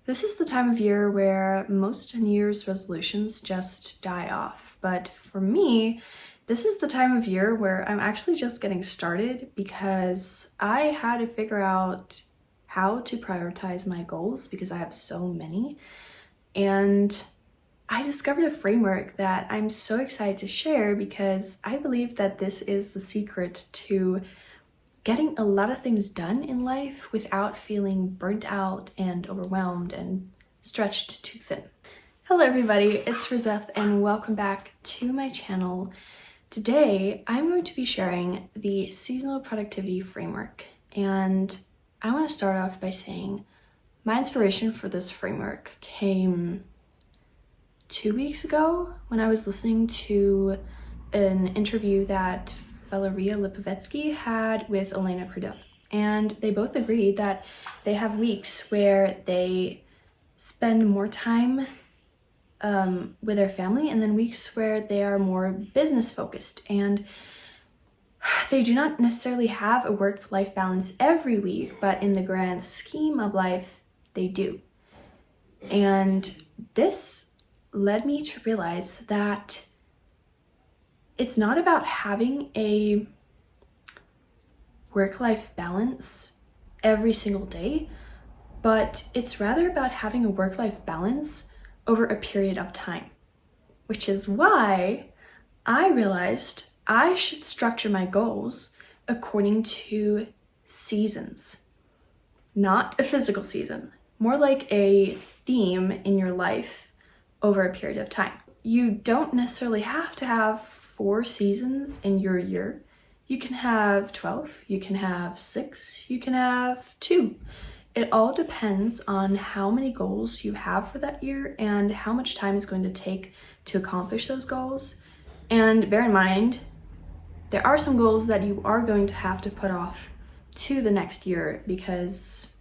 This is the time of year where most New Year's resolutions just die off. But for me, this is the time of year where I'm actually just getting started because I had to figure out how to prioritize my goals because I have so many. And I discovered a framework that I'm so excited to share because I believe that this is the secret to getting a lot of things done in life without feeling burnt out and overwhelmed and stretched too thin. Hello everybody, it's Roseth and welcome back to my channel. Today I'm going to be sharing the seasonal productivity framework, and I want to start off by saying my inspiration for this framework came 2 weeks ago when I was listening to an interview that Valeria Lipovetsky had with Elena Crudel. And they both agreed that they have weeks where they spend more time with their family and then weeks where they are more business focused. And they do not necessarily have a work-life balance every week, but in the grand scheme of life, they do. And this led me to realize that it's not about having a work-life balance every single day, but it's rather about having a work-life balance over a period of time, which is why I realized I should structure my goals according to seasons, not a physical season, more like a theme in your life over a period of time. You don't necessarily have to have 4 seasons in your year. You can have 12, you can have 6, you can have 2. It all depends on how many goals you have for that year and how much time is going to take to accomplish those goals. And bear in mind, there are some goals that you are going to have to put off to the next year because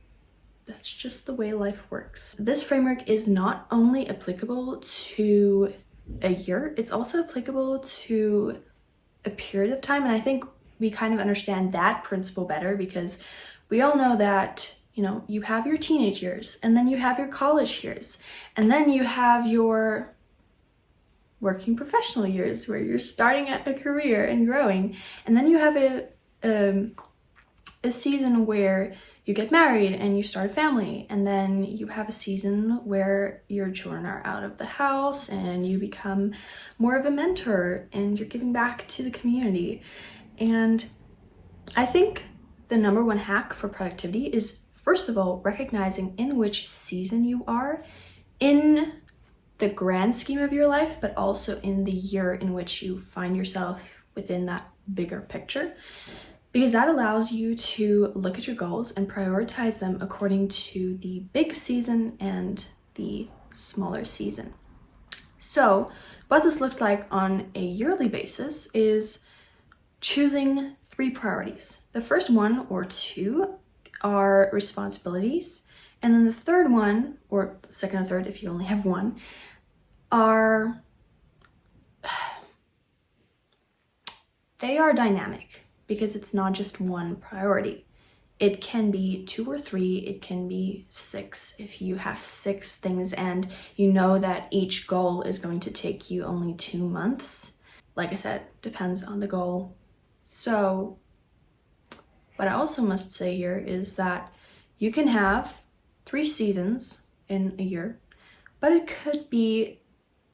that's just the way life works. This framework is not only applicable to a year, it's also applicable to a period of time. And I think we kind of understand that principle better because we all know that, you have your teenage years, and then you have your college years, and then you have your working professional years where you're starting a career and growing, and then you have a season where you get married and you start a family, and then you have a season where your children are out of the house and you become more of a mentor and you're giving back to the community. And I think the number one hack for productivity is, first of all, recognizing in which season you are in the grand scheme of your life, but also in the year in which you find yourself within that bigger picture. Because that allows you to look at your goals and prioritize them according to the big season and the smaller season. So what this looks like on a yearly basis is choosing 3 priorities. The first one or 2 are responsibilities. And then the third one, or second and third if you only have one, they are dynamic. Because it's not just one priority. It can be 2 or 3, it can be 6. If you have 6 things and you know that each goal is going to take you only 2 months, like I said, depends on the goal. So what I also must say here is that you can have 3 seasons in a year, but it could be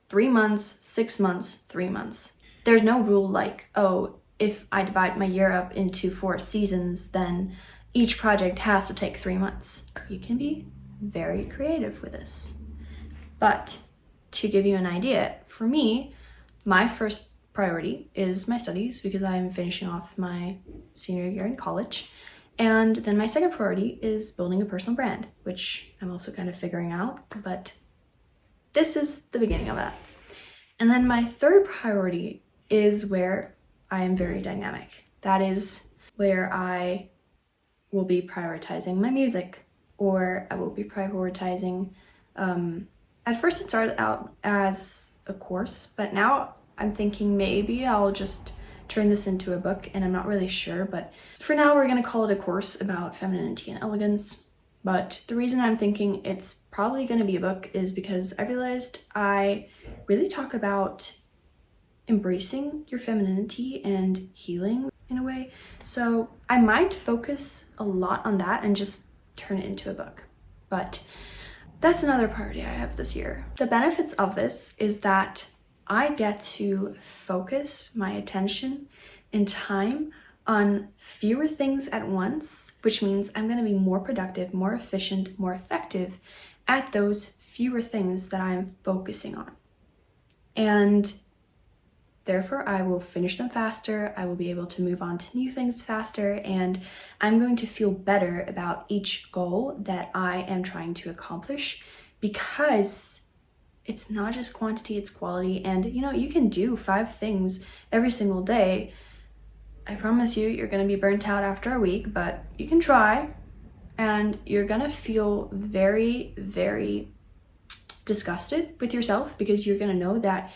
3 months, 6 months, 3 months. There's no rule like, oh, if I divide my year up into 4 seasons, then each project has to take 3 months. You can be very creative with this. But to give you an idea, for me, my first priority is my studies because I'm finishing off my senior year in college. And then my second priority is building a personal brand, which I'm also kind of figuring out, but this is the beginning of that. And then my third priority is where I am very dynamic. That is where I will be prioritizing my music, or I will be prioritizing, at first it started out as a course, but now I'm thinking maybe I'll just turn this into a book, and I'm not really sure, but for now we're gonna call it a course about femininity and elegance. But the reason I'm thinking it's probably going to be a book is because I realized I really talk about embracing your femininity and healing in a way. So I might focus a lot on that and just turn it into a book. But that's another priority I have this year. The benefits of this is that I get to focus my attention and time on fewer things at once, which means I'm going to be more productive, more efficient, more effective at those fewer things that I'm focusing on. And therefore, I will finish them faster, I will be able to move on to new things faster, and I'm going to feel better about each goal that I am trying to accomplish, because it's not just quantity, it's quality. And you can do 5 things every single day. I promise you're gonna be burnt out after a week, but you can try, and you're gonna feel very, very disgusted with yourself, because you're gonna know that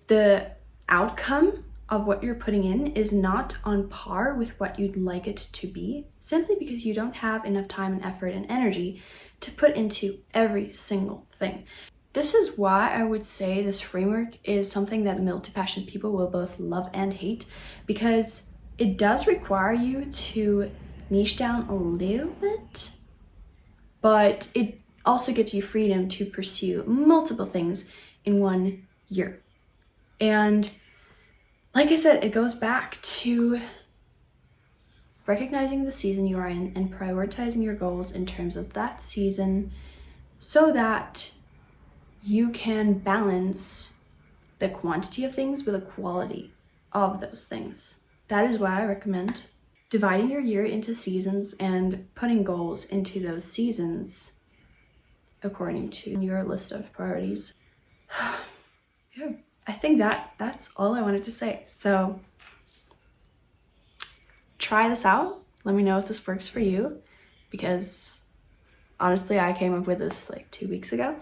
the outcome of what you're putting in is not on par with what you'd like it to be, simply because you don't have enough time and effort and energy to put into every single thing. This is why I would say this framework is something that multi-passionate people will both love and hate, because it does require you to niche down a little bit, but it also gives you freedom to pursue multiple things in one year. And like I said, it goes back to recognizing the season you are in and prioritizing your goals in terms of that season, so that you can balance the quantity of things with the quality of those things. That is why I recommend dividing your year into seasons and putting goals into those seasons according to your list of priorities. Yeah. I think that's all I wanted to say. So try this out. Let me know if this works for you, because honestly, I came up with this like 2 weeks ago.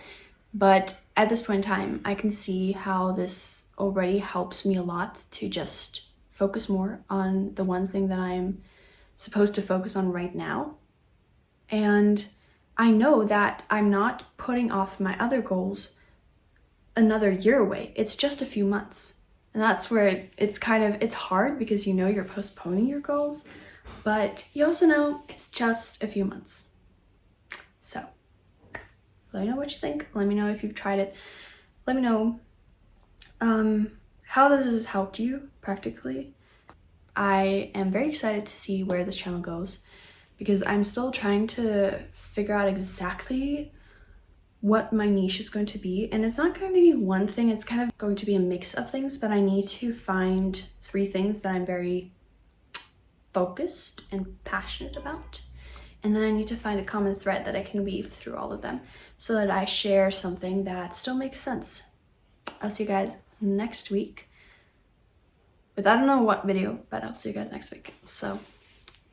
But at this point in time, I can see how this already helps me a lot to just focus more on the one thing that I'm supposed to focus on right now. And I know that I'm not putting off my other goals another year away. It's just a few months. And that's where it's hard, because you're postponing your goals, but you also know it's just a few months. So let me know what you think. Let me know if you've tried it. Let me know how this has helped you practically. I am very excited to see where this channel goes, because I'm still trying to figure out exactly what my niche is going to be. And it's not going to be one thing, it's kind of going to be a mix of things, but I need to find 3 things that I'm very focused and passionate about. And then I need to find a common thread that I can weave through all of them, so that I share something that still makes sense. I'll see you guys next week with I don't know what video, but I'll see you guys next week. So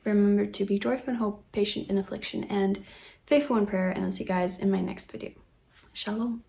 remember to be joyful in hope, patient in affliction, and faithful in prayer, and I'll see you guys in my next video. Shalom.